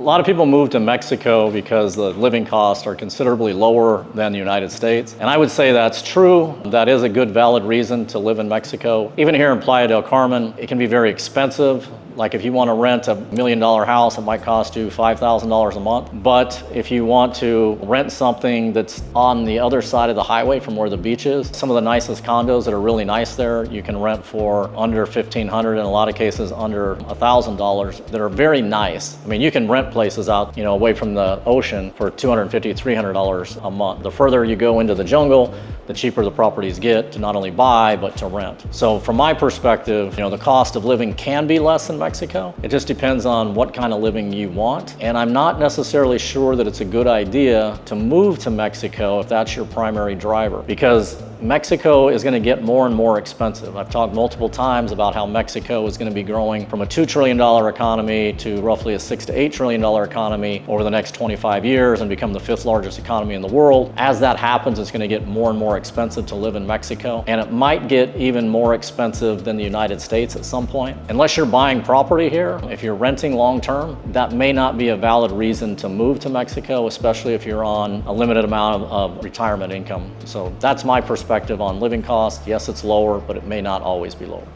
lot of people move to Mexico because the living costs are considerably lower than the United States. And I would say that's true. That is a good, valid reason to live in Mexico. Even here in Playa del Carmen, it can be very expensive. Like if you want to rent a $1 million house, it might cost you $5,000 a month. But if you want to rent something that's on the other side of the highway from where the beach is, some of the nicest condos that are really nice there, you can rent for under $1,500, in a lot of cases under $1,000, that are very nice. I mean, you can rent places out, away from the ocean for $250, $300 a month. The further you go into the jungle, the cheaper the properties get to not only buy, but to rent. So from my perspective, the cost of living can be less in Mexico. It just depends on what kind of living you want. And I'm not necessarily sure that it's a good idea to move to Mexico if that's your primary driver, because Mexico is going to get more and more expensive. I've talked multiple times about how Mexico is going to be growing from a $2 trillion economy to roughly a $6 to $8 trillion economy over the next 25 years and become the 5th largest economy in the world. As that happens, it's going to get more and more expensive to live in Mexico, and it might get even more expensive than the United States at some point. Unless you're buying property here, if you're renting long term, that may not be a valid reason to move to Mexico, especially if you're on a limited amount of retirement income. So that's my perspective on living costs. Yes, it's lower, but it may not always be lower.